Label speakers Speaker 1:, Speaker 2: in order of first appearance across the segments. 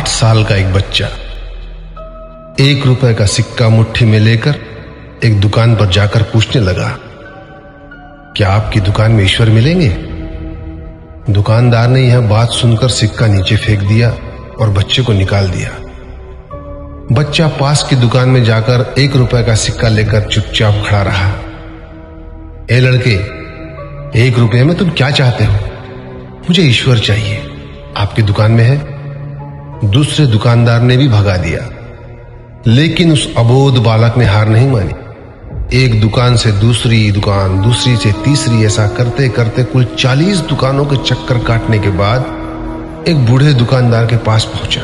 Speaker 1: 8 साल का एक बच्चा 1 रुपए का सिक्का मुट्ठी में लेकर एक दुकान पर जाकर पूछने लगा, क्या आपकी दुकान में ईश्वर मिलेंगे? दुकानदार ने यह बात सुनकर सिक्का नीचे फेंक दिया और बच्चे को निकाल दिया। बच्चा पास की दुकान में जाकर 1 रुपए का सिक्का लेकर चुपचाप खड़ा रहा। ए लड़के, 1 रुपए में तुम क्या चाहते हो? मुझे ईश्वर चाहिए, आपकी दुकान में है? दूसरे दुकानदार ने भी भगा दिया, लेकिन उस अबोध बालक ने हार नहीं मानी। एक दुकान से दूसरी दुकान, दूसरी से तीसरी, ऐसा करते करते कुल 40 दुकानों के चक्कर काटने के बाद एक बूढ़े दुकानदार के पास पहुंचा।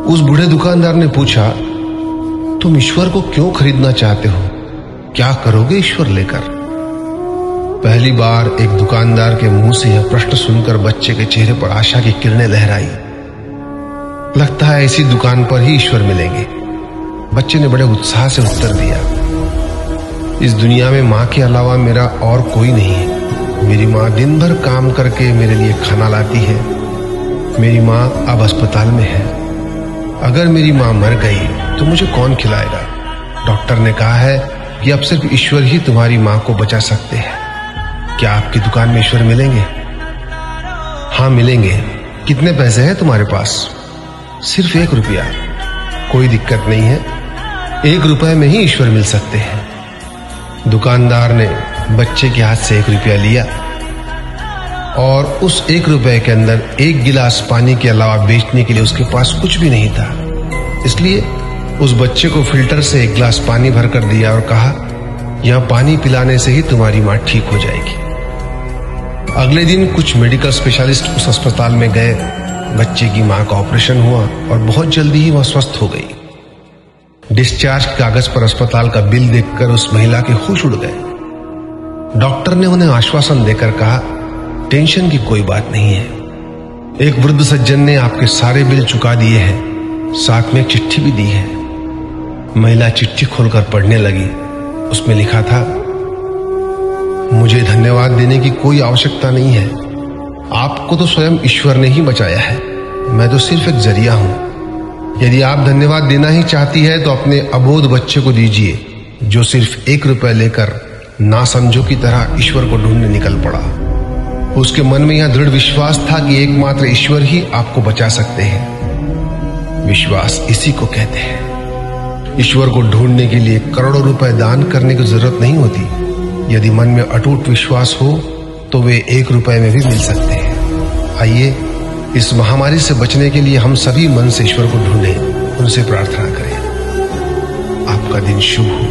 Speaker 1: उस बूढ़े दुकानदार ने पूछा, तुम ईश्वर को क्यों खरीदना चाहते हो? क्या करोगे ईश्वर लेकर? पहली बार एक दुकानदार के मुंह से यह प्रश्न सुनकर बच्चे के चेहरे पर आशा की किरणें लहराई। लगता है इसी दुकान पर ही ईश्वर मिलेंगे। बच्चे ने बड़े उत्साह से उत्तर दिया, इस दुनिया में मां के अलावा मेरा और कोई नहीं है। मेरी मां दिन भर काम करके मेरे लिए खाना लाती है। मेरी मां अब अस्पताल में है। अगर मेरी मां मर गई तो मुझे कौन खिलाएगा? डॉक्टर ने कहा है कि अब सिर्फ ईश्वर ही तुम्हारी मां को बचा सकते हैं। क्या आपकी दुकान में ईश्वर मिलेंगे? हाँ मिलेंगे। कितने पैसे हैं तुम्हारे पास? सिर्फ 1 रुपया। कोई दिक्कत नहीं है, 1 रुपए में ही ईश्वर मिल सकते हैं। दुकानदार ने बच्चे के हाथ से 1 रुपया लिया और उस 1 रुपए के अंदर 1 गिलास पानी के अलावा बेचने के लिए उसके पास कुछ भी नहीं था। इसलिए उस बच्चे को फिल्टर से 1 गिलास पानी भरकर दिया और कहा, यह पानी पिलाने से ही तुम्हारी मां ठीक हो जाएगी। अगले दिन कुछ मेडिकल स्पेशलिस्ट उस अस्पताल में गए। बच्चे की मां का ऑपरेशन हुआ और बहुत जल्दी ही वह स्वस्थ हो गई। डिस्चार्ज कागज पर अस्पताल का बिल देखकर उस महिला के होश उड़ गए। डॉक्टर ने उन्हें आश्वासन देकर कहा, टेंशन की कोई बात नहीं है। एक वृद्ध सज्जन ने आपके सारे बिल चुका दिए हैं, साथ में एक चिट्ठी भी दी है। महिला चिट्ठी खोलकर पढ़ने लगी। उसमें लिखा था, मुझे धन्यवाद देने की कोई आवश्यकता नहीं है। आपको तो स्वयं ईश्वर ने ही बचाया है। मैं तो सिर्फ एक जरिया हूं। यदि आप धन्यवाद देना ही चाहती है तो अपने अबोध बच्चे को दीजिए, जो सिर्फ 1 रुपए लेकर ना समझो की तरह ईश्वर को ढूंढने निकल पड़ा। उसके मन में यह दृढ़ विश्वास था कि एकमात्र ईश्वर ही आपको बचा सकते हैं। विश्वास इसी को कहते हैं। ईश्वर को ढूंढने के लिए करोड़ों रुपए दान करने की जरूरत नहीं होती। यदि मन में अटूट विश्वास हो तो वे 1 रुपए में भी मिल सकते हैं। आइए इस महामारी से बचने के लिए हम सभी मन से ईश्वर को ढूंढें, उनसे प्रार्थना करें। आपका दिन शुभ हो।